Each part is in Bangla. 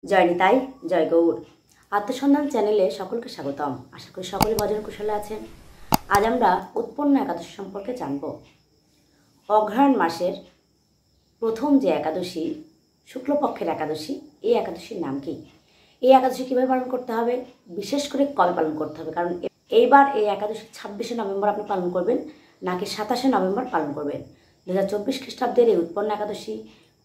জয় নিতাই, জয় গৌর। আত্মসন্ধান চ্যানেলে সকলকে স্বাগতম। আশা করি সকলে ভজন কুশলে আছেন। আজ আমরা উৎপন্ন একাদশী সম্পর্কে জানব। অঘ্রাণ মাসের প্রথম যে একাদশী, শুক্লপক্ষের একাদশী, এই একাদশীর নাম কি? এই একাদশী কীভাবে পালন করতে হবে, বিশেষ করে কবে পালন করতে হবে? কারণ এইবার এই একাদশী 26শে নভেম্বর আপনি পালন করবেন, নাকি 27শে নভেম্বর পালন করবেন। 2024 খ্রিস্টাব্দের এই উৎপন্ন একাদশী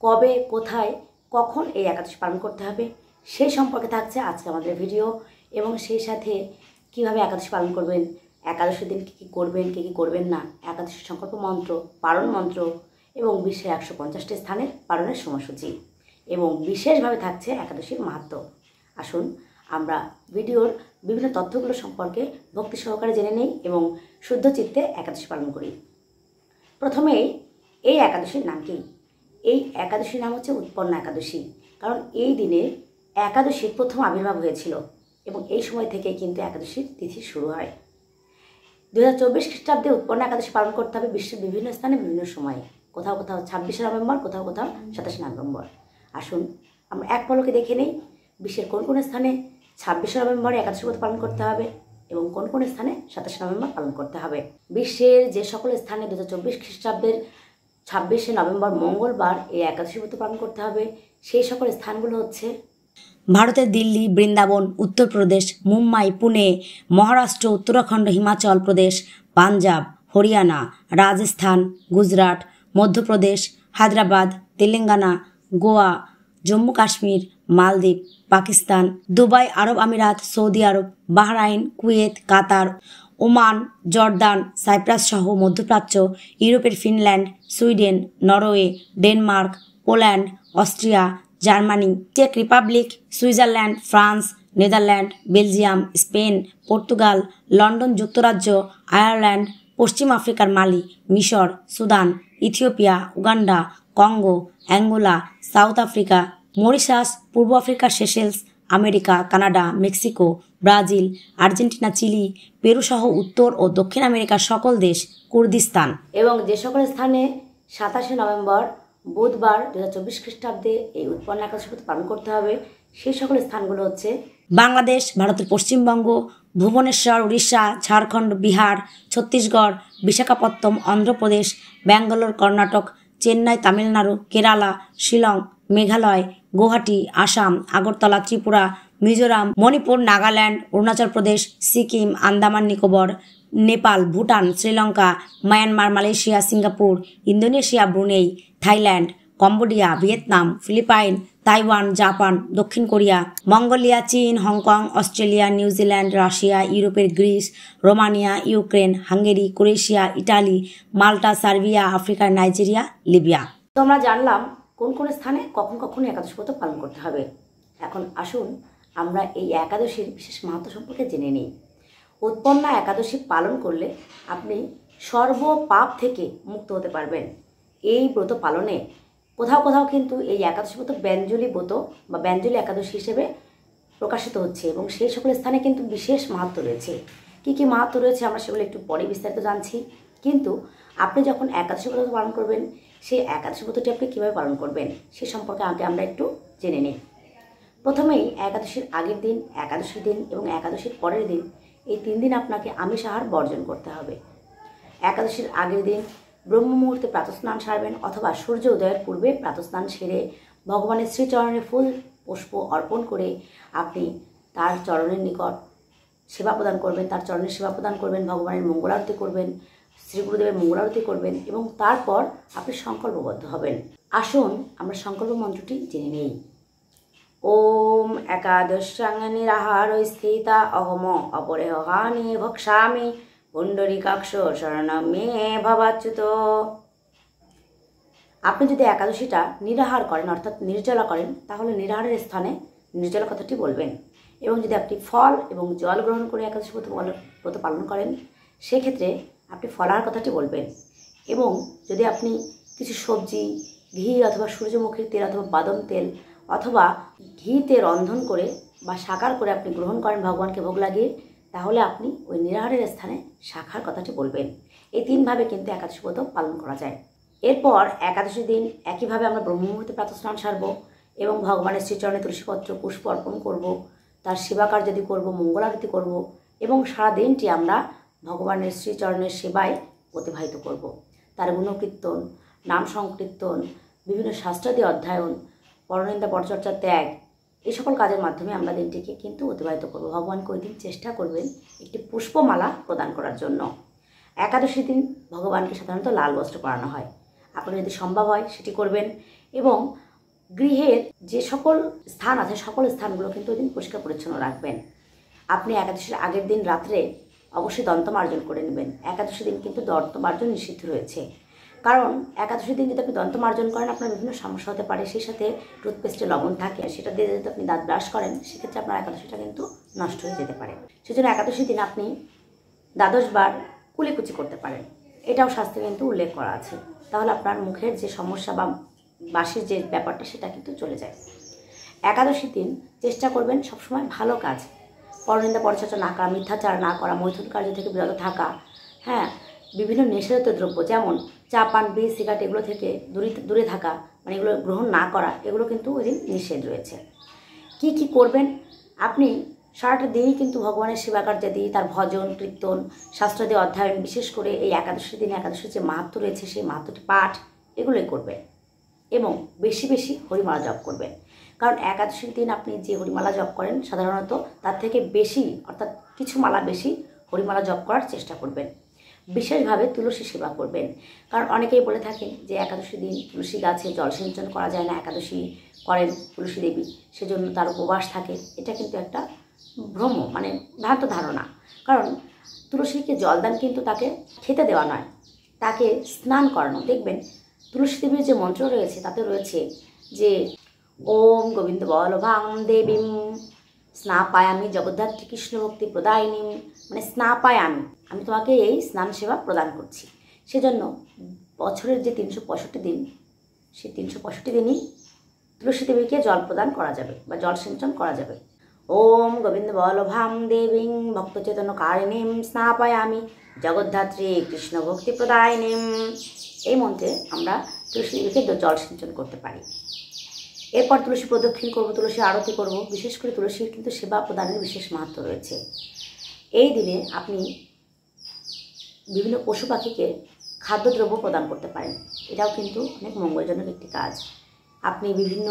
কবে, কোথায়, কখন এই একাদশী পালন করতে হবে, সেই সম্পর্কে থাকছে আজকে আমাদের ভিডিও। এবং সেই সাথে কিভাবে একাদশী পালন করবেন, একাদশীর দিন কী কী করবেন, কী কী করবেন না, একাদশীর সংকল্প মন্ত্র, পারণ মন্ত্র এবং বিশ্বের 150টি স্থানের পালনের সময়সূচি, এবং বিশেষভাবে থাকছে একাদশীর মাহাত্ম্য। আসুন আমরা ভিডিওর বিভিন্ন তথ্যগুলো সম্পর্কে ভক্তি সহকারে জেনে নেই এবং শুদ্ধ চিত্তে একাদশী পালন করি। প্রথমেই এই একাদশীর নাম কি? এই একাদশীর নাম হচ্ছে উৎপন্ন একাদশী। কারণ এই দিনে একাদশীর প্রথম আবির্ভাব হয়েছিল এবং এই সময় থেকে কিন্তু একাদশীর তিথি শুরু হয়। 2024 খ্রিস্টাব্দে উৎপন্ন একাদশী পালন করতে হবে বিশ্বের বিভিন্ন স্থানে বিভিন্ন সময়ে। কোথাও কোথাও 26শে নভেম্বর, কোথাও কোথাও 27শে নভেম্বর। আসুন আমরা এক পলকে দেখে নেই বিশ্বের কোন কোন স্থানে 26শে নভেম্বরে একাদশী ব্রত পালন করতে হবে এবং কোন কোন স্থানে 27শে নভেম্বর পালন করতে হবে। বিশ্বের যে সকল স্থানে 2024 খ্রিস্টাব্দের 26শে নভেম্বর মঙ্গলবার এই একাদশী ব্রত পালন করতে হবে, সেই সকল স্থানগুলো হচ্ছে ভারতের দিল্লি, বৃন্দাবন, উত্তরপ্রদেশ, মুম্বাই, পুনে, মহারাষ্ট্র, উত্তরাখণ্ড, হিমাচল প্রদেশ, পাঞ্জাব, হরিয়ানা, রাজস্থান, গুজরাট, মধ্যপ্রদেশ, হায়দ্রাবাদ, তেলেঙ্গানা, গোয়া, জম্মু কাশ্মীর, মালদ্বীপ, পাকিস্তান, দুবাই, আরব আমিরাত, সৌদি আরব, Bahrain, Kuwait, Qatar, Oman, Jordan, Cyprus সহ মধ্যপ্রাচ্য, ইউরোপের Finland, Sweden, Norway, Denmark, Poland, Austria, Germany, চেক Republic, Switzerland, France, Netherland, Belgium, Spain, Portugal, London যুক্তরাজ্য, আয়ারল্যান্ড, পশ্চিম আফ্রিকার মালি, মিশর, Sudan, Ethiopia, Uganda, Congo, Angola, South Africa, Mauritius, পূর্ব আফ্রিকার Seychelles, America, Canada, Mexico, Brazil, Argentina, Chile, Peru সহ উত্তর ও দক্ষিণ আমেরিকার সকল দেশ, কুর্দিস্তান। এবং যে সকল স্থানে 27শে নভেম্বর বুধবার 2024 খ্রিস্টাব্দে এই উৎপন্ন একাদশী ব্রত পালন করতে হবে, সেই সকল স্থানগুলো হচ্ছে বাংলাদেশ, ভারতের Paschimbanga, Bhubaneswar, Orissa, Jharkhand, Bihar, Chhattisgarh, Visakhapatnam, Andhra Pradesh, Bangalore, Karnataka, Chennai, Tamil Nadu, Kerala, Shillong, Meghalaya, Guwahati, Assam, Agartala, Tripura, Mizoram, Manipur, Nagaland, Arunachal Pradesh, Sikkim, Andaman Nicobar, Nepal, Bhutan, Sri Lanka, Myanmar, Malaysia, Singapore, Indonesia, Brunei, Thailand, Cambodia, Vietnam, Philippine, Taiwan, Japan, দক্ষিণ কোরিয়া, মঙ্গোলিয়া, চীন, হংকং, অস্ট্রেলিয়া, নিউজিল্যান্ড, রাশিয়া, ইউরোপের Greece, Romania, Ukraine, Hungary, Croatia, Italy, Malta, Serbia, আফ্রিকার নাইজেরিয়া, লিবিয়া। তো আমরা জানলাম কোন কোন স্থানে কখন কখন একাদশী ব্রত পালন করতে হবে। এখন আসুন আমরা এই একাদশীর বিশেষ মাহাত্ম্য সম্পর্কে জেনে নিই। উৎপন্ন একাদশী পালন করলে আপনি সর্ব পাপ থেকে মুক্ত হতে পারবেন। এই ব্রত পালনে কোথাও কোথাও কিন্তু এই একাদশী ব্রত ব্যঞ্জলি ব্রত বা ব্যঞ্জলি একাদশী হিসেবে প্রকাশিত হচ্ছে এবং সেই সকল স্থানে কিন্তু বিশেষ মাহাত্ম্য রয়েছে। কী কী মাহাত্ম্য রয়েছে আমরা সেগুলো একটু পরে বিস্তারিত জানছি। কিন্তু আপনি যখন একাদশী ব্রত পালন করবেন, সেই একাদশী ব্রতটি আপনি কীভাবে পালন করবেন সে সম্পর্কে আগে আমরা একটু জেনে নিই। প্রথমেই একাদশীর আগের দিন, একাদশীর দিন এবং একাদশীর পরের দিন, এই 3 দিন আপনাকে আমিষ আহার বর্জন করতে হবে। একাদশীর আগের দিন ব্রহ্ম মুহূর্তে প্রাতঃস্নান সারবেন অথবা সূর্য উদয়ের পূর্বে প্রাতঃস্নান সেরে ভগবানের শ্রীচরণে ফুল পুষ্প অর্পণ করে আপনি তার চরণের নিকট সেবা প্রদান করবেন, তার চরণের সেবা প্রদান করবেন, ভগবানের মঙ্গলারতি করবেন, শ্রী গুরুদেবের মঙ্গলারতি করবেন এবং তারপর আপনি সংকল্পবদ্ধ হবেন। আসুন আমরা সংকল্প মন্ত্রটি জেনে নেই। ওম একাদশাং নিরাহার স্থিতা অহম অপরেহানি ভক্ষামি পুণ্ডরীকাক্ষ শরণম মে ভবাচ্যুত। আপনি যদি একাদশীটা নিরাহার করেন অর্থাৎ নির্জলা করেন, তাহলে নিরাহারের স্থানে নির্জলা কথাটি বলবেন। এবং যদি আপনি ফল এবং জল গ্রহণ করে একাদশী ব্রত পালন করেন, সেক্ষেত্রে আপনি ফলাহার কথাটি বলবেন। এবং যদি আপনি কিছু সবজি, ঘি অথবা সূর্যমুখীর তেল অথবা বাদাম তেল অথবা ঘিতে রন্ধন করে বা সাকার করে আপনি গ্রহণ করেন ভগবানকে ভোগ লাগিয়ে, তাহলে আপনি ওই নিরাহারের স্থানে শাখার কথাটি বলবেন। এই 3 ভাবে কিন্তু একাদশী ব্রত পালন করা যায়। এরপর একাদশী দিন একইভাবে আমরা ব্রহ্ম মুহূর্তে প্রাতঃস্নান সারব এবং ভগবানের শ্রীচরণে তুলসীপত্র পুষ্প অর্পণ করব, তার সেবা কার্য যদি করব, মঙ্গল আরতি করব এবং সারা দিনটি আমরা ভগবানের শ্রীচরণের সেবায় অতিবাহিত করব। তার গুণকীর্তন, নাম সংকীর্তন, বিভিন্ন শাস্ত্রাদি অধ্যয়ন, পরনিন্দা পরচর্চা ত্যাগ, এই সকল কাজের মাধ্যমে আমরা দিনটিকে কিন্তু অতিবাহিত করব। ভগবানকে ওই দিন চেষ্টা করবেন একটি পুষ্পমালা প্রদান করার জন্য। একাদশী দিন ভগবানকে সাধারণত লাল বস্ত্র পরানো হয়। আপনার যদি সম্ভব হয় সেটি করবেন এবং গৃহের যে সকল স্থান আছে সকল স্থানগুলো কিন্তু ওই দিন পরিষ্কার পরিচ্ছন্ন রাখবেন। আপনি একাদশীর আগের দিন রাত্রে অবশ্যই দন্তমার্জন করে নেবেন। একাদশী দিন কিন্তু দন্তমার্জন নিষিদ্ধ রয়েছে, কারণ একাদশী দিন যদি আপনি দন্তমার্জন করেন আপনার বিভিন্ন সমস্যা হতে পারে। সেই সাথে টুথপেস্টে লবণ থাকে, সেটা দিয়ে যদি আপনি দাঁত ব্রাশ করেন সেক্ষেত্রে আপনার একাদশীটা কিন্তু নষ্ট হয়ে যেতে পারে। সেজন্য একাদশী দিন আপনি 12 বার কুলিকুচি করতে পারেন, এটাও শাস্ত্রে কিন্তু উল্লেখ করা আছে। তাহলে আপনার মুখের যে সমস্যা বা বাসির যে ব্যাপারটা সেটা কিন্তু চলে যায়। একাদশী দিন চেষ্টা করবেন সবসময় ভালো কাজ, পরনিন্দা পরচর্চা না করা, মিথ্যাচার না করা, মৈথুন কার্য থেকে বিরত থাকা, হ্যাঁ, বিভিন্ন নেশাজাতীয় দ্রব্য যেমন চা, পান, বিড়ি, সিগারেট এগুলো থেকে দূরে থাকা, মানে এগুলো গ্রহণ না করা, এগুলো কিন্তু ওই দিন নিষেধ রয়েছে। কি কি করবেন? আপনি সারাটা দিনই কিন্তু ভগবানের সেবা কার্য দিয়ে তার ভজন, কীর্তন, শাস্ত্রাদি অধ্যয়ন, বিশেষ করে এই একাদশীর দিনে একাদশীর যে মাহাত্ম্য রয়েছে সেই মাহাত্ম্যটি পাঠ এগুলোই করবেন এবং বেশি বেশি হরিমালা জপ করবেন। কারণ একাদশীর দিন আপনি যে হরিমালা জপ করেন সাধারণত তার থেকে বেশি, অর্থাৎ কিছু মালা বেশি হরিমালা জপ করার চেষ্টা করবেন। বিশেষভাবে তুলসী সেবা করবেন, কারণ অনেকেই বলে থাকেন যে একাদশী দিন তুলসী গাছে জল সিঞ্চন করা যায় না, একাদশী করেন তুলসী দেবী সেজন্য তার উপবাস থাকে। এটা কিন্তু একটা ভ্রম, মানে ভ্রান্ত ধারণা। কারণ তুলসীকে জলদান কিন্তু তাকে খেতে দেওয়া নয়, তাকে স্নান করানো। দেখবেন তুলসী দেবীর যে মন্ত্র রয়েছে তাতে রয়েছে যে ওম গোবিন্দ বল্লভাং দেবীম স্নাপায়ামি জগদ্ধাত্রী কৃষ্ণ ভক্তি প্রদায়িনী, মানে স্নাপায়ামি, আমি তোমাকে এই স্নান সেবা প্রদান করছি। সেজন্য বছরের যে 365 দিন, সেই 365 দিনই তুলসী দেবীকে জল প্রদান করা যাবে বা জল সিঞ্চন করা যাবে। ওম গোবিন্দ বল্লভাং দেবীং ভক্তচেতন কারিণীম স্নাপায়ামি জগদ্ধাত্রী কৃষ্ণ ভক্তি প্রদায়িনীম, এই মন্ত্রে আমরা তুলসী দেবীকে জল সিঞ্চন করতে পারি। এরপর তুলসী প্রদক্ষিণ করব, তুলসী আরতি করব। বিশেষ করে তুলসীর কিন্তু সেবা প্রদানের বিশেষ মাহাত্ম্য রয়েছে। এই দিনে আপনি বিভিন্ন পশু পাখিকে খাদ্যদ্রব্য প্রদান করতে পারেন, এটাও কিন্তু অনেক মঙ্গলজনক একটি কাজ। আপনি বিভিন্ন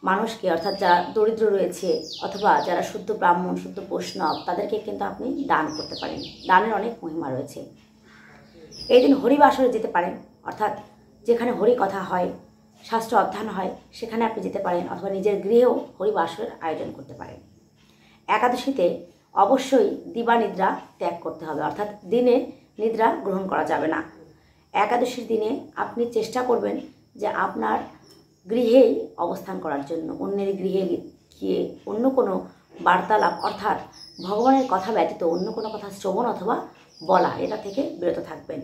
মানুষকে, অর্থাৎ যারা দরিদ্র রয়েছে অথবা যারা শুদ্ধ ব্রাহ্মণ, শুদ্ধ বৈষ্ণব, তাদেরকে কিন্তু আপনি দান করতে পারেন। দানের অনেক মহিমা রয়েছে। এই দিন হরিবাসরে যেতে পারেন, অর্থাৎ যেখানে হরি কথা হয়, শাস্ত্র অধ্যয়ন হয়, সেখানে আপনি যেতে পারেন, অথবা নিজের গৃহেও হরিবাসরের আয়োজন করতে পারেন। একাদশীতে অবশ্যই দিবানিদ্রা ত্যাগ করতে হবে, অর্থাৎ দিনে নিদ্রা গ্রহণ করা যাবে না। একাদশীর দিনে আপনি চেষ্টা করবেন যে আপনার গৃহেই অবস্থান করার জন্য, অন্যের গৃহে গিয়ে অন্য কোনো বার্তালাপ, অর্থাৎ ভগবানের কথা ব্যতীত অন্য কোনো কথা শ্রবণ অথবা বলা, এটা থেকে বিরত থাকবেন।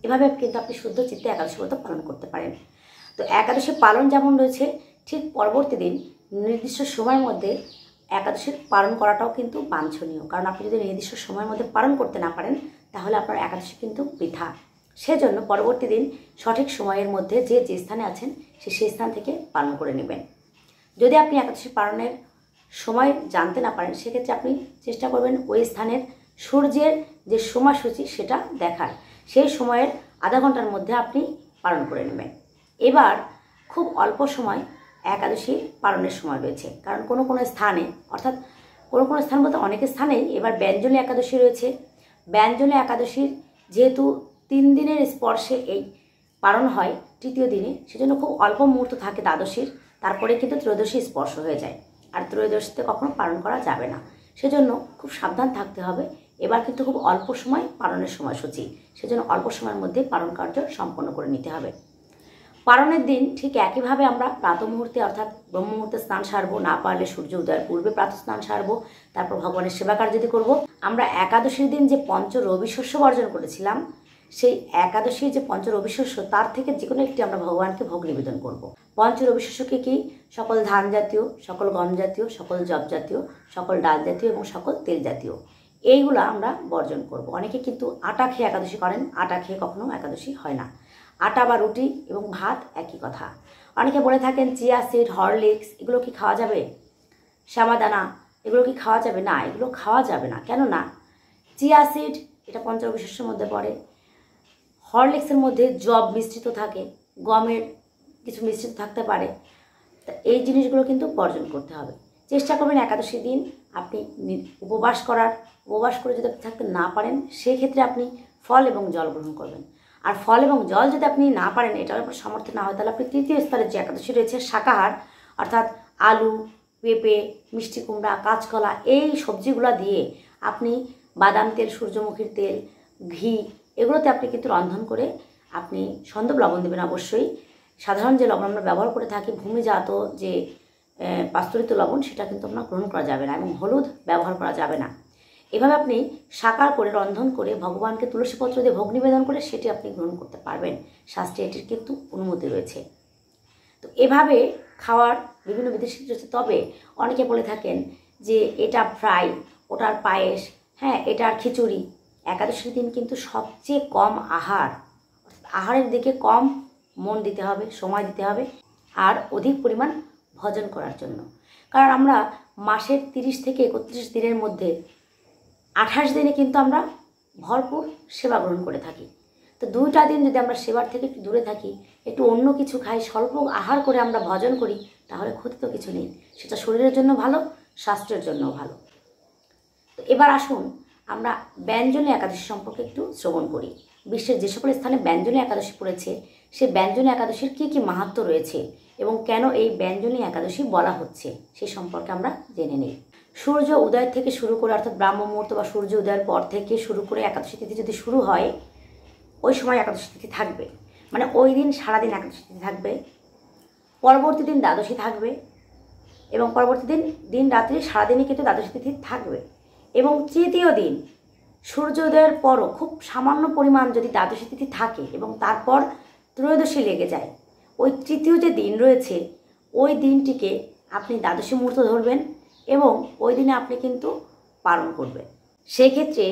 এভাবে কিন্তু আপনি শুদ্ধ চিত্তে একাদশী ব্রত পালন করতে পারেন। তো একাদশী পালন যেমন রয়েছে, ঠিক পরবর্তী দিন নির্দিষ্ট সময়ের মধ্যে একাদশীর পালন করাটাও কিন্তু বাঞ্ছনীয়। কারণ আপনি যদি নির্দিষ্ট সময়ের মধ্যে পালন করতে না পারেন তাহলে আপনার একাদশী কিন্তু বৃথা। সেজন্য পরবর্তী দিন সঠিক সময়ের মধ্যে যে যে স্থানে আছেন সেই স্থান থেকে পালন করে নেবেন। যদি আপনি একাদশী পালনের সময় জানতে না পারেন সেক্ষেত্রে আপনি চেষ্টা করবেন ওই স্থানের সূর্যের যে সময়সূচি সেটা দেখার, সেই সময়ের আধা ঘন্টার মধ্যে আপনি পালন করে নেবেন। এবার খুব অল্প সময় একাদশী পালনের সময় রয়েছে, কারণ কোনো কোনো স্থানে, অর্থাৎ কোনো কোনো স্থান বলতে অনেক স্থানেই এবার ব্যঞ্জনী একাদশী রয়েছে। ব্যঞ্জনী একাদশীর যেহেতু 3 দিনের স্পর্শে এই পালন হয় তৃতীয় দিনে, সেজন্য খুব অল্প মুহূর্ত থাকে দ্বাদশীর, তারপরে কিন্তু ত্রয়োদশী স্পর্শ হয়ে যায়, আর ত্রয়োদশীতে কখনো পালন করা যাবে না। সেজন্য খুব সাবধান থাকতে হবে। এবার কিন্তু খুব অল্প সময় পালনের সময়সূচি, সেজন্য অল্প সময়ের মধ্যে পালন কার্য সম্পন্ন করে নিতে হবে। পালনের দিন ঠিক একইভাবে আমরা প্রাত মুহূর্তে, অর্থাৎ ব্রহ্ম মুহূর্তে স্নান সারবো, না পারলে সূর্য উদয়ের পূর্বে প্রাত স্নান সারবো, তারপর ভগবানের সেবা কার্য করব। আমরা একাদশীর দিন যে পঞ্চ রবি শস্য বর্জন করেছিলাম, সেই একাদশীর যে পঞ্চ রবি শস্য তার থেকে যে কোনো একটি আমরা ভগবানকে ভোগ নিবেদন করব। পঞ্চ রবি শস্যকে কি? সকল ধান জাতীয়, সকল গম জাতীয়, সকল জব জাতীয়, সকল ডাল জাতীয় এবং সকল তেল জাতীয়, এইগুলো আমরা বর্জন করব। অনেকে কিন্তু আটা খেয়ে একাদশী করেন, আটা খেয়ে কখনো একাদশী হয় না। আটা বা রুটি এবং ভাত একই কথা। অনেকে বলে থাকেন চিয়া সিড, হরলিক্স এগুলো কি খাওয়া যাবে, শ্যামাদানা এগুলো কি খাওয়া যাবে? না, এগুলো খাওয়া যাবে না। কেননা চিয়া সিড এটা পঞ্চরবি শস্যের মধ্যে পড়ে, হরলিক্সের মধ্যে জব মিশ্রিত থাকে, গমের কিছু মিশ্রিত থাকতে পারে। তা এই জিনিসগুলো কিন্তু বর্জন করতে হবে। চেষ্টা করবেন একাদশী দিন আপনি উপবাস করে যদি আপনি থাকতে না পারেন, সেক্ষেত্রে আপনি ফল এবং জল গ্রহণ করবেন। আর ফল এবং জল যদি আপনি না পারেন, এটার উপর সামর্থ্য না হয়, তাহলে আপনি তৃতীয় স্তরের যে একাদশী রয়েছে শাকাহার, অর্থাৎ আলু, পেঁপে, মিষ্টি কুমড়া, কাঁচকলা এই সবজিগুলো দিয়ে আপনি বাদাম তেল, সূর্যমুখীর তেল, ঘি এগুলোতে আপনি কিন্তু রন্ধন করে আপনি সন্দব লবণ দেবেন অবশ্যই। সাধারণ যে লবণ আমরা ব্যবহার করে থাকি ভূমিজাত যে পাস্তুরিত লবণ, সেটা কিন্তু আপনার গ্রহণ করা যাবে না, এবং হলুদ ব্যবহার করা যাবে না। এভাবে আপনি সাকার করে রন্ধন করে ভগবানকে তুলসীপত্র দিয়ে ভোগ নিবেদন করে সেটি আপনি গ্রহণ করতে পারবেন। শাস্ত্রে এটির কিন্তু অনুমতি রয়েছে। তো এভাবে খাওয়ার বিভিন্ন বিদেশি রয়েছে। তবে অনেকে বলে থাকেন যে এটা ফ্রাই, ওটার পায়েস, হ্যাঁ এটার খিচুড়ি। একাদশীর দিন কিন্তু সবচেয়ে কম আহারের দিকে কম মন দিতে হবে, সময় দিতে হবে, আর অধিক পরিমাণ ভজন করার জন্য। কারণ আমরা মাসের 30 থেকে 31 দিনের মধ্যে 28 দিনে কিন্তু আমরা ভরপুর সেবা গ্রহণ করে থাকি। তো 2টা দিন যদি আমরা সেবার থেকে একটু দূরে থাকি, একটু অন্য কিছু খাই, স্বল্প আহার করে আমরা ভজন করি, তাহলে ক্ষতি তো কিছু নেই। সেটা শরীরের জন্য ভালো, স্বাস্থ্যের জন্যও ভালো। তো এবার আসুন আমরা ব্যঞ্জনী একাদশী সম্পর্কে একটু শ্রবণ করি। বিশ্বের যে সকল স্থানে ব্যঞ্জনী একাদশী পড়েছে, সেই ব্যঞ্জনী একাদশীর কী কী মাহাত্ম্য রয়েছে এবং কেন এই ব্যঞ্জনী একাদশী বলা হচ্ছে, সে সম্পর্কে আমরা জেনে নিই। সূর্য উদয় থেকে শুরু করে, অর্থাৎ ব্রাহ্ম মুহূর্ত বা সূর্য উদয়ের পর থেকে শুরু করে একাদশী তিথি যদি শুরু হয়, ওই সময় একাদশী তিথি থাকবে, মানে ওই দিন সারাদিন একাদশী তিথি থাকবে, পরবর্তী দিন দ্বাদশী থাকবে, এবং পরবর্তী দিন রাত্রি সারাদিনই কিন্তু দ্বাদশী তিথি থাকবে। এবং তৃতীয় দিন সূর্যোদয়ের পরও খুব সামান্য পরিমাণ যদি দ্বাদশী তিথি থাকে এবং তারপর ত্রয়োদশী লেগে যায়, ওই তৃতীয় যে দিন রয়েছে ওই দিনটিকে আপনি দ্বাদশী মুহূর্ত ধরবেন এবং ওই দিনে আপনি কিন্তু পালন করবেন। সেই ক্ষেত্রে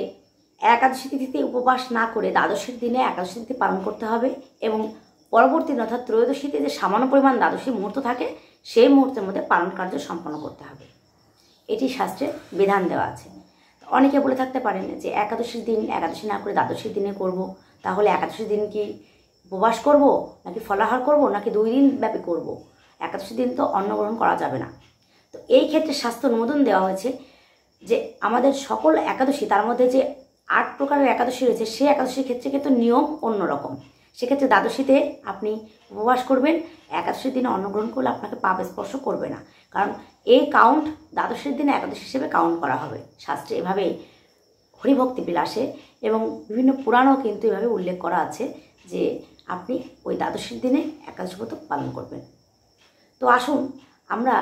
একাদশী তিথিতে উপবাস না করে দ্বাদশীর দিনে একাদশী তিথি পালন করতে হবে, এবং পরবর্তী দিন অর্থাৎ ত্রয়োদশীতে যে সামান্য পরিমাণ দ্বাদশী মুহূর্ত থাকে সেই মুহূর্তের মধ্যে পালন কার্য সম্পন্ন করতে হবে। এটি শাস্ত্রে বিধান দেওয়া আছে। অনেকে বলে থাকতে পারেন যে একাদশীর দিন একাদশী না করে দ্বাদশীর দিনে করব, তাহলে একাদশীর দিন কি উপবাস করব, নাকি ফলাহার করব, নাকি 2 দিন ব্যাপী করব? একাদশীর দিন তো অন্ন গ্রহণ করা যাবে না। তো এই ক্ষেত্রে শাস্ত্র অনুমোদন দেওয়া হয়েছে যে আমাদের সকল একাদশী, তার মধ্যে যে 8 প্রকারের একাদশী রয়েছে, সেই একাদশীর ক্ষেত্রে কিন্তু নিয়ম অন্যরকম। সেক্ষেত্রে দ্বাদশীতে আপনি উপবাস করবেন, একাদশীর দিনে অন্ন গ্রহণ করলে আপনাকে পাপ স্পর্শ করবে না, কারণ এই কাউন্ট দ্বাদশীর দিনে একাদশী হিসেবে কাউন্ট করা হবে। শাস্ত্রে এভাবেই হরিভক্তি বিলাসে এবং বিভিন্ন পুরাণও কিন্তু এভাবে উল্লেখ করা আছে যে আপনি ওই দ্বাদশীর দিনে একাদশী ব্রত পালন করবেন। তো আসুন আমরা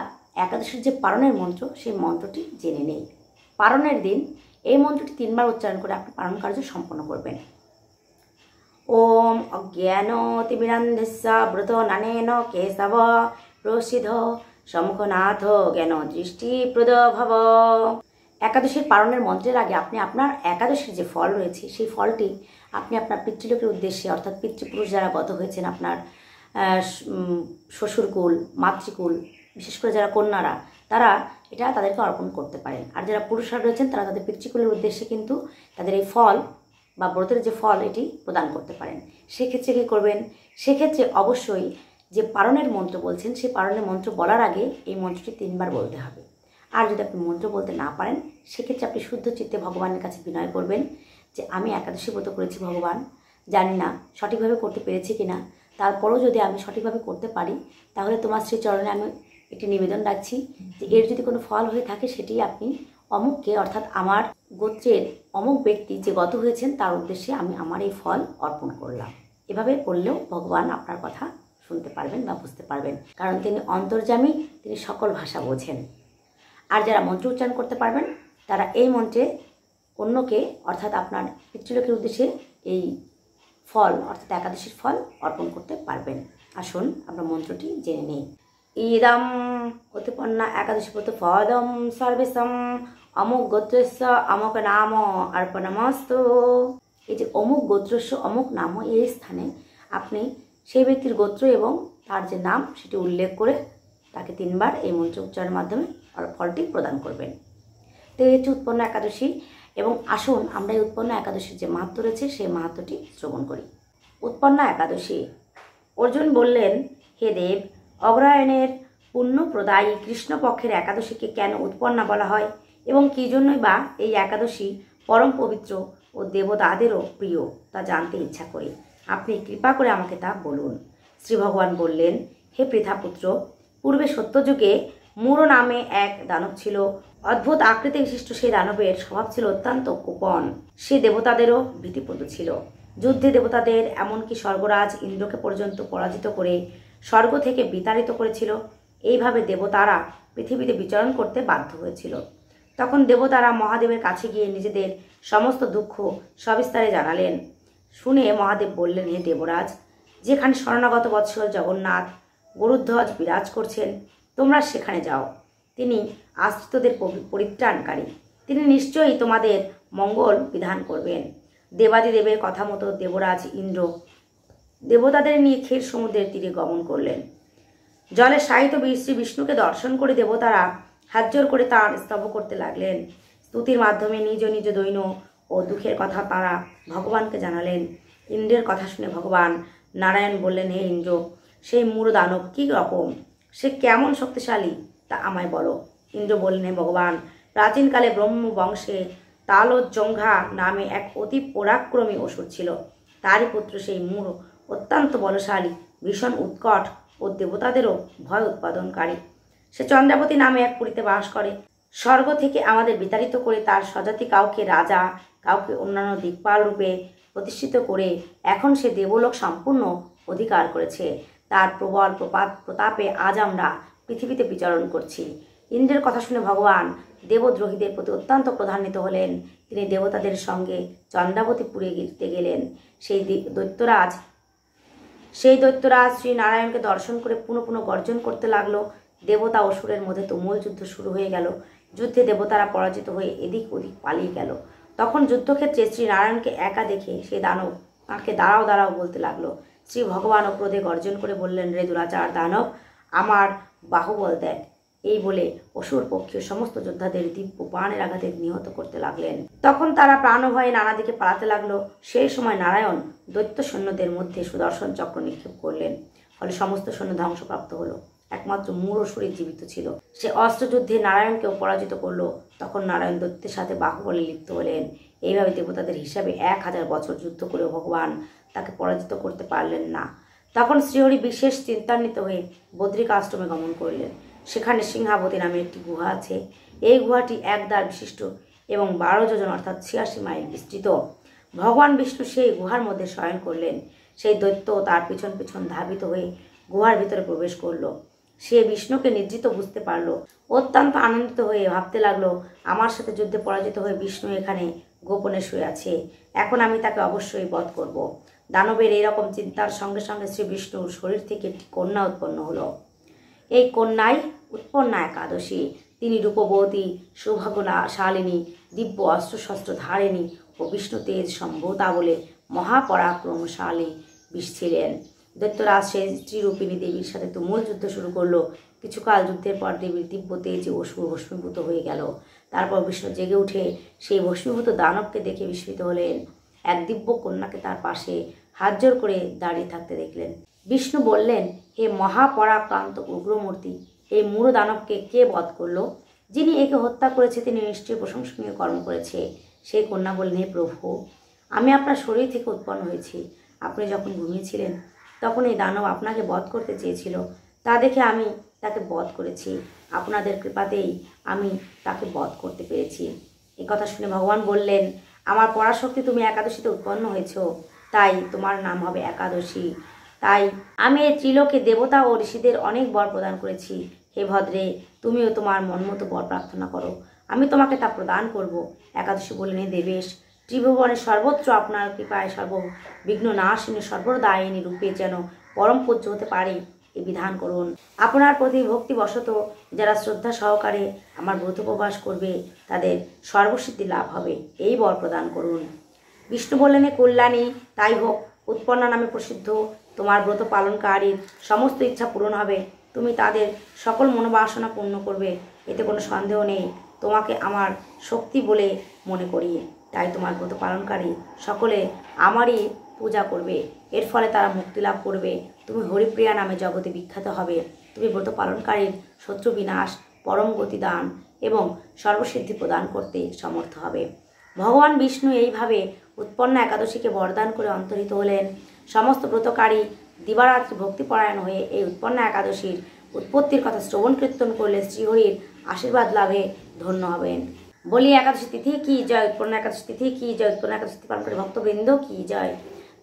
একাদশীর যে পারণের মন্ত্র, সেই মন্ত্রটি জেনে নেই। পারণের দিন এই মন্ত্রটি 3 বার উচ্চারণ করে আপনি পালন কার্য সম্পন্ন করবেন। ওম অজ্ঞানতিমিরান্ধস্য ব্রত নানেন কেশব প্রসিদ্ধ সম্মুখনাথ জ্ঞান দৃষ্টি প্রদ ভব। একাদশীর পালনের মন্ত্রের আগে আপনি আপনার একাদশীর যে ফল রয়েছে সেই ফলটি আপনি আপনার পিতৃলোকের উদ্দেশ্যে, অর্থাৎ পিতৃপুরুষ যারা গত হয়েছেন, আপনার শ্বশুরকুল, মাতৃকুল, বিশেষ করে যারা কন্যারা, তারা এটা তাদেরকে অর্পণ করতে পারেন। আর যারা পুরুষরা রয়েছেন তারা তাদের পিতৃকুলের উদ্দেশ্যে কিন্তু তাদের এই ফল বা ব্রতের যে ফল এটি প্রদান করতে পারেন। সেক্ষেত্রে কী করবেন? সেক্ষেত্রে অবশ্যই যে পারণের মন্ত্র বলছেন সেই পারণের মন্ত্র বলার আগে এই মন্ত্রটি 3 বার বলতে হবে। আর যদি আপনি মন্ত্র বলতে না পারেন, সেক্ষেত্রে আপনি শুদ্ধ চিত্তে ভগবানের কাছে বিনয় করবেন যে আমি একাদশী ব্রত করেছি ভগবান, জানি না সঠিকভাবে করতে পেরেছি কিনা, তারপরেও যদি আমি সঠিকভাবে করতে পারি তাহলে তোমার শ্রীচরণে আমি একটি নিবেদন রাখছি যে এর যদি কোনো ফল হয়ে থাকে সেটি আপনি অমুককে, অর্থাৎ আমার গোত্রের অমুক ব্যক্তি যে গত হয়েছেন তার উদ্দেশ্যে আমি আমার এই ফল অর্পণ করলাম। এভাবে করলেও ভগবান আপনার কথা শুনতে পারবেন বা বুঝতে পারবেন, কারণ তিনি অন্তর্যামী, তিনি সকল ভাষা বোঝেন। আর যারা মন্ত্র উচ্চারণ করতে পারবেন তারা এই মন্ত্রে অন্যকে, অর্থাৎ আপনার পিতৃলোকের উদ্দেশ্যে এই ফল, অর্থাৎ একাদশীর ফল অর্পণ করতে পারবেন। আসুন আমরা মন্ত্রটি জেনে নিই। ইদম উৎপন্না একাদশী ব্রত পদম সর্বেশম অমুক গোত্রস্য অমুক নাম অর্পণমস্তু। এই যে অমুক গোত্রস্য অমুক নাম, এই স্থানে আপনি সেই ব্যক্তির গোত্র এবং তার যে নাম সেটি উল্লেখ করে তাকে 3 বার এই মন্ত্র উচ্চারণের মাধ্যমে ফলটি প্রদান করবেন। তো এই হচ্ছে উৎপন্ন একাদশী। এবং আসুন আমরা এই উৎপন্ন একাদশীর যে মাহাত্ম্য রয়েছে সেই মাহাত্ম্যটি শ্রবণ করি। উৎপন্ন একাদশী। অর্জুন বললেন, হে দেব, অগ্রহায়ণের পুণ্যপ্রদায়ী কৃষ্ণপক্ষের একাদশীকে কেন উৎপন্না বলা হয় এবং কী জন্যই বা এই একাদশী পরম পবিত্র ও দেবতাদেরও প্রিয় তা জানতে ইচ্ছা করি। আপনি কৃপা করে আমাকে তা বলুন। শ্রী ভগবান বললেন, হে পৃথাপুত্র, পূর্বে সত্যযুগে মূঢ় নামে এক দানব ছিল। অদ্ভুত আকৃতি বিশিষ্ট সেই দানবের স্বভাব ছিল অত্যন্ত কোপন। সে দেবতাদেরও ভীতিপ্রদ ছিল। যুদ্ধে দেবতাদের এমনকি স্বর্গরাজ ইন্দ্রকে পর্যন্ত পরাজিত করে স্বর্গ থেকে বিতাড়িত করেছিল। এইভাবে দেবতারা পৃথিবীতে বিচরণ করতে বাধ্য হয়েছিল। তখন দেবতারা মহাদেবের কাছে গিয়ে নিজেদের সমস্ত দুঃখ সবিস্তারে জানালেন। শুনে মহাদেব বললেন, হে দেবরাজ, যেখানে শরণাগত বৎসল জগন্নাথ গরুধ্বজ বিরাজ করছেন, তোমরা সেখানে যাও। তিনি আশ্রিতদের পরিত্রাণকারী। তিনি নিশ্চয়ই তোমাদের মঙ্গল বিধান করবেন। দেবাদিদেবের কথা মতো দেবরাজ ইন্দ্র দেবতাদের নিয়ে ক্ষীর সমুদ্রের তীরে গমন করলেন। জলে শায়িত শ্রী বিষ্ণুকে দর্শন করে দেবতারা হাতজোড় করে তাঁর স্তব করতে লাগলেন। স্তুতির মাধ্যমে নিজ নিজ দৈন্য ও দুঃখের কথা তাঁরা ভগবানকে জানালেন। ইন্দ্রের কথা শুনে ভগবান নারায়ণ বললেন, হে ইন্দ্র, সেই মূঢ় দানব কী রকম, সে কেমন শক্তিশালী তা আমায় বলো। ইন্দ্র বললেন, হে ভগবান, প্রাচীনকালে ব্রহ্ম বংশে তালোজ্জঙ্ঘা নামে এক অতি পরাক্রমী অসুর ছিল। তারই পুত্র সেই মূঢ় অত্যন্ত বলশালী, ভীষণ উৎকট ও দেবতাদেরও ভয় উৎপাদনকারী। সে চন্দ্রাবতী নামে এক পুরীতে বাস করে। স্বর্গ থেকে আমাদের বিতাড়িত করে তার স্বজাতি কাউকে রাজা, কাউকে অন্যান্য দিকপাল রূপে প্রতিষ্ঠিত করে এখন সে দেবলোক সম্পূর্ণ অধিকার করেছে। তার প্রবল প্রতাপে আজ আমরা পৃথিবীতে বিচরণ করছি। ইন্দ্রের কথা শুনে ভগবান দেবদ্রোহীদের প্রতি অত্যন্ত ক্রোধান্বিত হলেন। তিনি দেবতাদের সঙ্গে চন্দ্রাবতীপুরে গিয়ে গেলেন। সেই দৈত্যরাজ শ্রী নারায়ণকে দর্শন করে পুনঃ পুনঃ গর্জন করতে লাগলো। দেবতা অসুরের মধ্যে তুমুল যুদ্ধ শুরু হয়ে গেল। যুদ্ধে দেবতারা পরাজিত হয়ে এদিক ওদিক পালিয়ে গেল। তখন যুদ্ধক্ষেত্রে শ্রী নারায়ণকে একা দেখে সেই দানব তাঁকে দাঁড়াও দাঁড়াও বলতে লাগলো। শ্রী ভগবান ক্রোধে গর্জন করে বললেন, রে দুরাচার দানব, আমার বাহুবল দেখ। এই বলে অসুর পক্ষীয় সমস্ত যোদ্ধাদের দিব্য বাণের আঘাতে নিহত করতে লাগলেন। তখন তারা প্রাণভয়ে নানা দিকে পালাতে লাগলো। সেই সময় নারায়ণ দৈত্য সৈন্যদের মধ্যে সুদর্শন চক্র নিক্ষেপ করলেন। ফলে সমস্ত সৈন্য ধ্বংসপ্রাপ্ত হলো। একমাত্র মূঢ় অসুরই জীবিত ছিল। সে অস্ত্রযুদ্ধে নারায়ণকেও পরাজিত করলো। তখন নারায়ণ দৈত্যের সাথে বাহুবলে লিপ্ত হলেন। এইভাবে দেবতাদের হিসাবে 1000 বছর যুদ্ধ করেও ভগবান তাকে পরাজিত করতে পারলেন না। তখন শ্রীহরি বিশেষ চিন্তান্বিত হয়ে বদ্রিক আশ্রমে গমন করলেন। সেখানে সিংহাবতী নামে একটি গুহা আছে। এই গুহাটি 1 দ্বার বিশিষ্ট এবং 12 যোজন অর্থাৎ 86 মাইল বিস্তৃত। ভগবান বিষ্ণু সেই গুহার মধ্যে শয়ন করলেন। সেই দৈত্য তার পিছন পিছন ধাবিত হয়ে গুহার ভিতরে প্রবেশ করল। সে বিষ্ণুকে নিদ্রিত বুঝতে পারল। অত্যন্ত আনন্দিত হয়ে ভাবতে লাগলো, আমার সাথে যুদ্ধে পরাজিত হয়ে বিষ্ণু এখানে গোপনে শুয়ে আছে। এখন আমি তাকে অবশ্যই বধ করব। দানবের এইরকম চিন্তার সঙ্গে সঙ্গে শ্রী বিষ্ণুর শরীর থেকে একটি কন্যা উৎপন্ন হলো। এই কন্যাই উৎপন্না একাদশী। তিনি রূপবতী, সৌভাগ্যশালিনী, দিব্য অস্ত্রশস্ত্র ধারিণী ও বিষ্ণু তেজ সম্ভূতা বলে মহাপরাক্রমশালী ছিলেন। দৈত্যরাজ সেই স্ত্রীরূপিণী দেবীর সাথে তুমুল যুদ্ধ শুরু করলো। কিছুকাল যুদ্ধের পর দেবীর দিব্য তেজে অসুর ভস্মীভূত হয়ে গেল। তারপর বিষ্ণু জেগে উঠে সেই ভস্মীভূত দানবকে দেখে বিস্মিত হলেন। এক দিব্য কন্যাকে তার পাশে হাতজোড় করে দাঁড়িয়ে থাকতে দেখলেন। বিষ্ণু বললেন, হে মহাপরাক্রান্ত উগ্রমূর্তি, এই মূঢ় দানবকে কে বধ করলো? যিনি একে হত্যা করেছে তিনি নিশ্চয়ই প্রশংসনীয় কর্ম করেছে। সেই কন্যা বললেন, হে প্রভু, আমি আপনার শরীর থেকে উৎপন্ন হয়েছি। আপনি যখন ঘুমিয়েছিলেন তখন এই দানব আপনাকে বধ করতে চেয়েছিল। তা দেখে আমি তাকে বধ করেছি। আপনাদের কৃপাতেই আমি তাকে বধ করতে পেরেছি। এই কথা শুনে ভগবান বললেন, আমার পরাশক্তি, তুমি একাদশীতে উৎপন্ন হয়েছ, তাই তোমার নাম হবে একাদশী। তাই আমি এই ত্রিলোকে দেবতা ও ঋষিদের অনেক বর প্রদান করেছি। হে ভদ্রে, তুমিও তোমার মনমতো বর প্রার্থনা করো, আমি তোমাকে তা প্রদান করব। একাদশী বললেন, হে দেবেশ, ত্রিভুবনের সর্বত্র আপনার কৃপায় সর্ববিঘ্ন নাশিনী সর্বদায়িনী রূপে যেন পরম পূজ্য হতে পারে এই বিধান করুন। আপনার প্রতি ভক্তিবশত যারা শ্রদ্ধা সহকারে আমার ব্রত প্রবাস করবে তাদের সর্বসিদ্ধি লাভ হবে, এই বর প্রদান করুন। বিষ্ণু বললেন, হে কল্যাণী, তাই হোক। উৎপন্না নামে প্রসিদ্ধ তোমার ব্রত পালনকারীর সমস্ত ইচ্ছা পূরণ হবে। তুমি তাদের সকল মনোবাসনা পূর্ণ করবে, এতে কোনো সন্দেহ নেই। তোমাকে আমার শক্তি বলে মনে করি, তাই তোমার ব্রত পালনকারী সকলে আমারই পূজা করবে। এর ফলে তারা মুক্তি লাভ করবে। তুমি হরিপ্রিয়া নামে জগতে বিখ্যাত হবে। তুমি ব্রত পালনকারীর শত্রু বিনাশ, পরম গতি দান এবং সর্বসিদ্ধি প্রদান করতে সমর্থ হবে। ভগবান বিষ্ণু এইভাবে উৎপন্ন একাদশীকে বরদান করে অন্তর্হিত হলেন। সমস্ত ব্রতকারী দিবারাত্রি ভক্তিপরায়ণ হয়ে এই উৎপন্ন একাদশীর উৎপত্তির কথা শ্রবণ কীর্তন করলে শ্রীহরির আশীর্বাদ লাভে ধন্য হবেন। বলি একাদশী তিথি কি জয়, উৎপন্ন একাদশী তিথি কি জয়, উৎপন্ন একাদশী তিথি পালন করে ভক্তবৃন্দ কি জয়।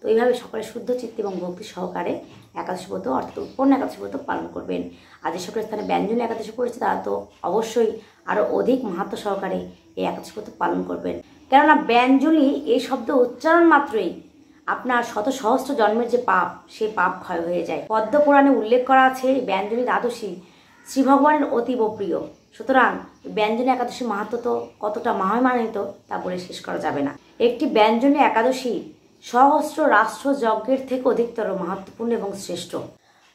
তো এইভাবে সকলে শুদ্ধ চিত্তে এবং ভক্তি সহকারে একাদশী ব্রত অর্থাৎ উৎপন্ন একাদশী ব্রত পালন করবেন। আর যে সকল স্থানে ব্যঞ্জনী একাদশী পড়েছে তারা তো অবশ্যই আরও অধিক মাহাত্ম্য সহকারে এই একাদশী ব্রত পালন করবেন। কেননা ব্যঞ্জনী এই শব্দ উচ্চারণ মাত্রই আপনার শত সহস্র জন্মের যে পাপ, সেই পাপ ক্ষয় হয়ে যায়। পদ্ম পুরাণে উল্লেখ করা আছে ব্যঞ্জনী দ্বাদশী শ্রী ভগবানের অতীব প্রিয়। সুতরাং ব্যঞ্জনী একাদশী মাহাত্ম্য তো কতটা মহিমান্বিত তা বলে শেষ করা যাবে না। একটি ব্যঞ্জনী একাদশী সহস্র রাষ্ট্র যজ্ঞের থেকে অধিকতর মাহাত্ম্যপূর্ণ এবং শ্রেষ্ঠ।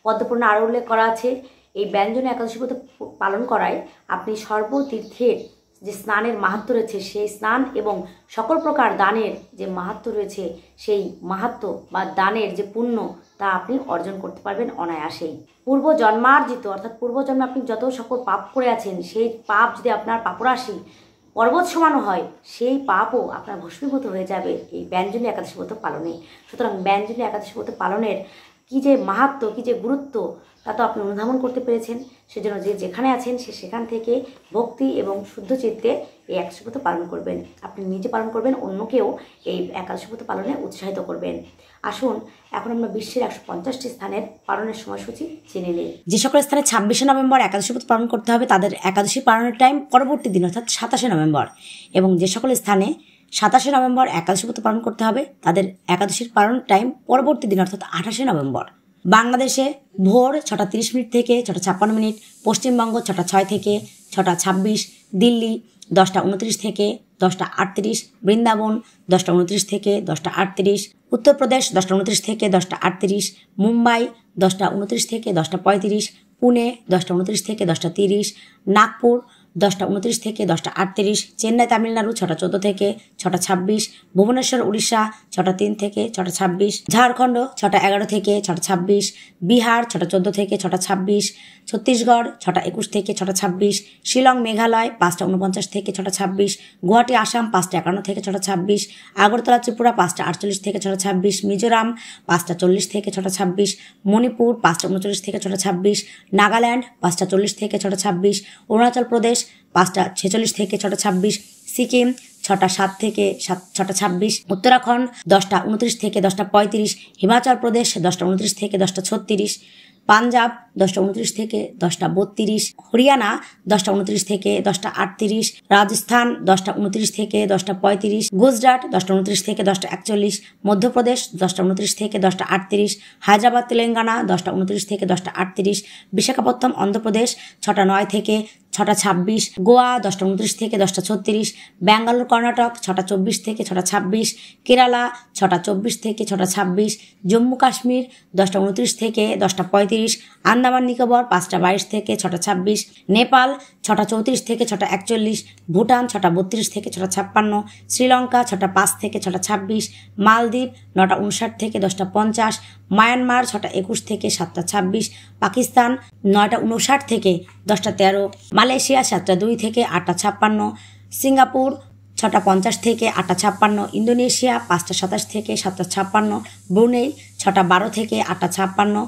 পদ্মপুরাণে আরও উল্লেখ করা আছে এই ব্যঞ্জনী একাদশী ব্রত পালন করায় আপনি সর্বতীর্থের যে স্নানের মাহাত্ম্য রয়েছে সেই স্নান এবং সকল প্রকার দানের যে মাহাত্ম্য রয়েছে সেই মাহাত্ম্য বা দানের যে পুণ্য তা আপনি অর্জন করতে পারবেন অনায়াসেই। পূর্ব জন্মার্জিত অর্থাৎ পূর্বজন্মে আপনি যত সকল পাপ করে আছেন সেই পাপ যদি আপনার পাপরাশি পর্বত সমানও হয়, সেই পাপও আপনার ভস্মীভূত হয়ে যাবে এই ব্যঞ্জনী একাদশী ব্রত পালনে। সুতরাং ব্যঞ্জনী একাদশী ব্রত পালনের কী যে মাহাত্ম্য, কী যে গুরুত্ব তা তো আপনি অনুধাবন করতে পেরেছেন। সেজন্য যে যেখানে আছেন সে সেখান থেকে ভক্তি এবং শুদ্ধ চিত্তে এই একাদশী ব্রত পালন করবেন। আপনি নিজে পালন করবেন, অন্যকেও এই একাদশী ব্রত পালনে উৎসাহিত করবেন। আসুন এখন আমরা বিশ্বের 150টি স্থানের পালনের সময়সূচি জেনে নিই। যে সকল স্থানে 26শে নভেম্বর একাদশী ব্রত পালন করতে হবে তাদের একাদশী পালনের টাইম পরবর্তী দিন অর্থাৎ 27শে নভেম্বর, এবং যে সকল স্থানে 27শে নভেম্বর একাদশী ব্রত পালন করতে হবে তাদের একাদশীর পালন টাইম পরবর্তী দিন অর্থাৎ 28শে নভেম্বর। বাংলাদেশে ভোর 6টা 30 মিনিট থেকে 6টা 56 মিনিট, পশ্চিমবঙ্গ 6টা 6 থেকে 6টা 26, দিল্লি 10টা 29 থেকে 10টা 38, বৃন্দাবন 10টা 29 থেকে 10টা 38, উত্তরপ্রদেশ 10টা 29 থেকে 10টা 38, মুম্বাই 10টা 29 থেকে 10টা 35, পুনে 10টা 29 থেকে 10টা 30, নাগপুর 10টা 29 থেকে 10টা 38, চেন্নাই তামিলনাড়ু 6টা 14 থেকে 6টা 26, ভুবনেশ্বর উড়িষ্যা 6টা 3 থেকে 6টা 26, ঝাড়খণ্ড 6টা 11 থেকে 6টা 26, বিহার 6টা 14 থেকে 6টা 26, ছত্তিশগড় 6টা 21 থেকে 6টা 26, শিলং মেঘালয় 5টা 49 থেকে 6টা 26, গুয়াহাটি আসাম 5টা 51 থেকে 6টা 26, আগরতলা ত্রিপুরা 5টা 48 থেকে 6টা 26, মিজোরাম 5টা 40 থেকে 6টা 26, মণিপুর 5টা 39 থেকে 6টা 26, নাগাল্যান্ড 5টা 40 থেকে 6টা 26, অরুণাচল প্রদেশ 5টা 46 থেকে 6টা 26, সিকিম 6টা 7 থেকে 6টা 26, উত্তরাখণ্ড 10টা 29 থেকে 10টা 35, হিমাচল প্রদেশ 10টা 29 থেকে 10টা 36, পাঞ্জাব 10টা 29 থেকে 10টা 32, হরিয়ানা 10টা 29 থেকে 10টা 38, রাজস্থান 10টা 29 থেকে 10টা 35, গুজরাট 10টা 29 থেকে 10টা 41, মধ্যপ্রদেশ 10টা 29 থেকে 10টা 38, হায়দ্রাবাদ তেলেঙ্গানা 10টা 29 থেকে 10টা 38, বিশাখাপত্তনম অন্ধ্রপ্রদেশ 6টা 9 থেকে 6টা 26, গোয়া 10টা 29 থেকে 10টা 36, ব্যাঙ্গালোর কর্ণাটক 6টা 24 থেকে 6টা 26, কেরালা 6টা 24 থেকে 6টা 26, জম্মু কাশ্মীর 10টা 29 থেকে 10টা 35, আন্দামান নিকোবর 5টা 22 থেকে 6টা 26, নেপাল 6টা 34 থেকে 6টা 41, ভুটান 6টা 32 থেকে 6টা 56, শ্রীলঙ্কা 6টা 5 থেকে 6টা 26, মালদ্বীপ 9টা 59 থেকে 10টা 50, মায়ানমার 6টা 21 থেকে 7টা 26, পাকিস্তান 9টা 59 থেকে 10টা 13, মালয়েশিয়া 7টা 2 থেকে 8টা 56, সিঙ্গাপুর 6টা 50 থেকে 8টা 56, ইন্দোনেশিয়া 5টা 27 থেকে 7টা 56, ব্রুনেই 6টা 12 থেকে 8টা 56,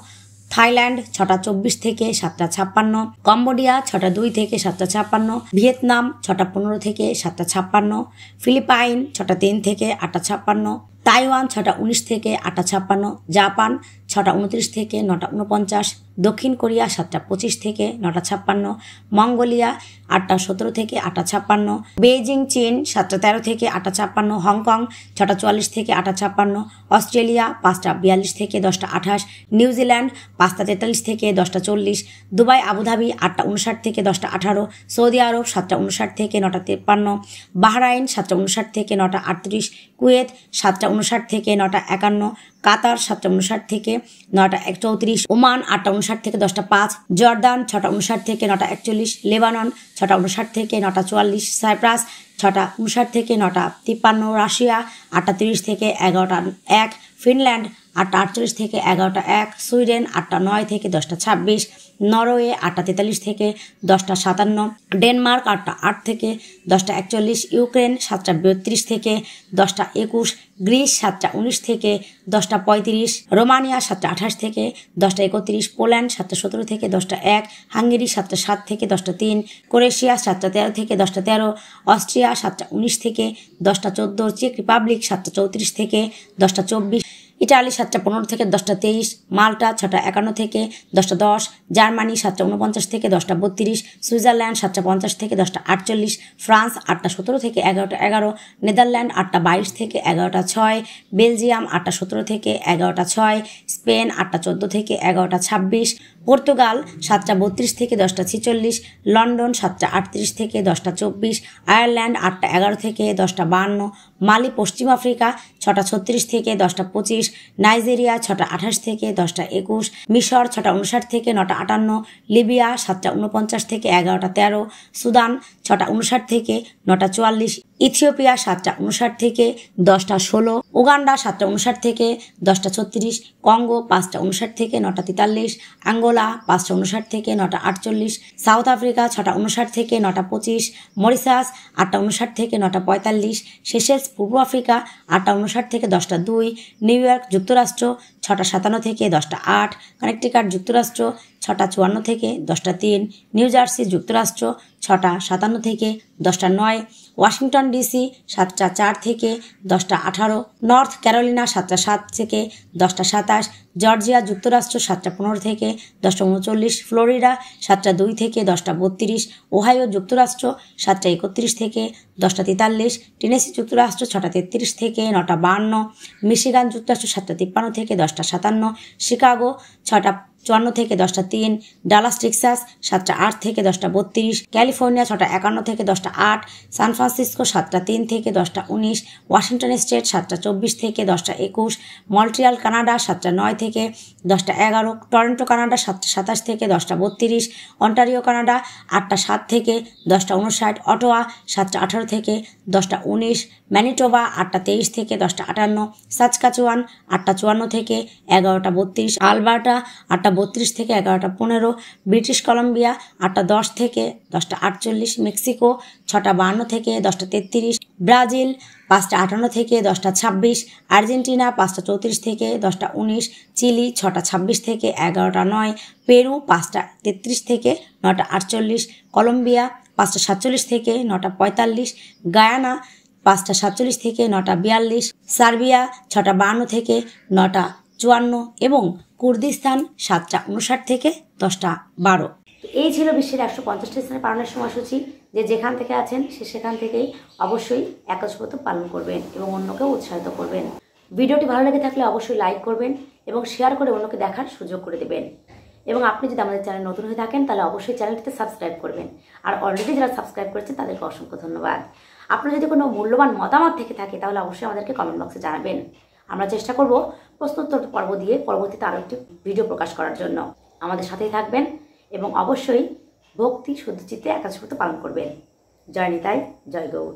থাইল্যান্ড 6টা 24 থেকে 7টা 56, কম্বোডিয়া 6টা 2 থেকে 7টা 56, ভিয়েতনাম 6টা 15 থেকে 7টা 56, ফিলিপাইন 6টা 3 থেকে 8টা 56, তাইওয়ান 6টা 19 থেকে 8টা 56, জাপান 6টা 29 থেকে 9টা 49, দক্ষিণ কোরিয়া 7টা 25 থেকে 9টা 56, মঙ্গোলিয়া 8টা 17 থেকে 8টা 56, বেইজিং চীন 7টা 13 থেকে 8টা 56, হংকং 6টা 44 থেকে 8টা 56, অস্ট্রেলিয়া 5টা 42 থেকে 10টা 28, নিউজিল্যান্ড 5টা 43 থেকে 10টা 40, দুবাই আবুধাবি 8টা 59 থেকে 10টা 18, সৌদি আরব 7টা 59 থেকে 9টা 53, বাহরাইন 7টা 59 থেকে 9টা 38, কুয়েত 7টা 59 থেকে 9টা 51, কাতার 7টা 59 থেকে 9:34, ওমান 8:59 থেকে 10:05, জর্দান 6:59 থেকে 9:41, লেবানন 6:59 থেকে 9:44, সাইপ্রাস 6:59 থেকে 9:53, রাশিয়া 8:30 থেকে 11:01, ফিনল্যান্ড 8:48 থেকে 11:01, সুইডেন 8:09 থেকে 10:26, নরওয়ে 8:43 থেকে 10:57, ডেনমার্ক 8:08 থেকে 10:41, ইউক্রেন 7:32 থেকে 10:21, গ্রিস 7:19 থেকে 10:35, রোমানিয়া 7:28 থেকে 10:31, পোল্যান্ড 7:17 থেকে 10:01, হাঙ্গেরি 7:07 থেকে 10:03, ক্রোয়েশিয়া 7:13 থেকে 10:13, অস্ট্রিয়া 7:19 থেকে 10:14, চেক রিপাবলিক 7:34 থেকে 10:24, ইটালি 7:15 থেকে 10:23, মাল্টা 6:51 থেকে 10:10, জার্মানি 7:49 থেকে 10:32, সুইজারল্যান্ড 7:50 থেকে 10:48, ফ্রান্স 8:17 থেকে 11:11, নেদারল্যান্ড 8:22 থেকে 11:06, বেলজিয়াম 8:17 থেকে 11:06, স্পেন 8:14 থেকে 11:26, পর্তুগাল 7:32 থেকে 10:46, লন্ডন 7:38 থেকে 10:24, আয়ারল্যান্ড 8:11 থেকে 10:52, মালি পশ্চিম আফ্রিকা 6:36 থেকে 10:25, নাইজেরিয়া 6:28 থেকে 10:21, মিশর 6:59 থেকে 9:58, লিবিয়া 7:49 থেকে 11:13, সুদান 6:59 থেকে 9:44, ইথিওপিয়া 7:59 থেকে 10:16, উগান্ডা 7:59 থেকে 10:36, কঙ্গো 5:59 থেকে 9:43, আঙ্গোলা 5:59 থেকে 9:48, সাউথ আফ্রিকা 6:59 থেকে 9:25, মরিশাস 8:59 থেকে 9:45, সেশেলস পূর্ব আফ্রিকা 8:59 থেকে 10:02, নিউ ইয়র্ক যুক্তরাষ্ট্র 6:57 থেকে 10:08, কানেকটিকাট যুক্তরাষ্ট্র 6:54 থেকে 10:03, নিউ জার্সি যুক্তরাষ্ট্র 6:57 থেকে 10:09, ওয়াশিংটন ডিসি 7:04 থেকে 10:18, নর্থ ক্যারোলিনা 7:07 থেকে 10:27, জর্জিয়া যুক্তরাষ্ট্র 7:15 থেকে 10:39, ফ্লোরিডা 7:02 থেকে 10:32, ওহাইও যুক্তরাষ্ট্র 7:31 থেকে 10:43, টেনেসি যুক্তরাষ্ট্র 6:33 থেকে 9:52, মিশিগান যুক্তরাষ্ট্র 7:53 থেকে 10:57, শিকাগো 6:54 থেকে 10:03, ডালাস টেক্সাস 7:08 থেকে 10:32, ক্যালিফোর্নিয়া 6:51 থেকে 10:08, সান ফ্রান্সিসকো 7:03 থেকে 10:19, ওয়াশিংটন স্টেট 7:24 থেকে 10:21, মন্ট্রিয়াল কানাডা 7:09 থেকে 10:11, টরন্টো কানাডা 7:27 থেকে 10:32, অন্টারিও কানাডা 8:07 থেকে 10:59, অটোয়া 7:18 থেকে 10:19, ম্যানিটোবা 8:23 থেকে 10:58, সাসকাচুয়ান 8:54 থেকে 11:32, আলবার্টা 8:32 থেকে 11:15, ব্রিটিশ কলম্বিয়া 8:10 থেকে 10:48, মেক্সিকো 6:52 থেকে 10:33, ব্রাজিল 5:58 থেকে 10:26, আর্জেন্টিনা 5:34 থেকে 10:19, চিলি 6:26 থেকে 11:09, পেরু 5:33 থেকে 9:48, কলম্বিয়া 5:47 থেকে 9:45, গায়ানা 5:47 থেকে 9:42, সার্বিয়া 6:52 থেকে 9:54 এবং কুর্দিস্তান 7:59 থেকে 10:12। এই ছিল বিশ্বের 150টি স্থানে পালনের সময়সূচি। যে যেখান থেকে আছেন সেখান থেকেই অবশ্যই একাদশী ব্রত পালন করবেন এবং অন্যকেও উৎসাহিত করবেন। ভিডিওটি ভালো লেগে থাকলে অবশ্যই লাইক করবেন এবং শেয়ার করে অন্যকে দেখার সুযোগ করে দেবেন। এবং আপনি যদি আমাদের চ্যানেল নতুন হয়ে থাকেন তাহলে অবশ্যই চ্যানেলটিতে সাবস্ক্রাইব করবেন। আর অলরেডি যারা সাবস্ক্রাইব করেছেন তাদেরকে অসংখ্য ধন্যবাদ। আপনার যদি কোনো মূল্যবান মতামত থেকে থাকে তাহলে অবশ্যই আমাদেরকে কমেন্ট বক্সে জানাবেন। আমরা চেষ্টা করব প্রশ্নোত্তর পর্ব দিয়ে পরবর্তীতে আরও একটি ভিডিও প্রকাশ করার জন্য। আমাদের সাথেই থাকবেন এবং অবশ্যই ভক্তি শুদ্ধচিত্তে একাদশী ব্রত পালন করবেন। জয় নিতাই, জয় গৌর।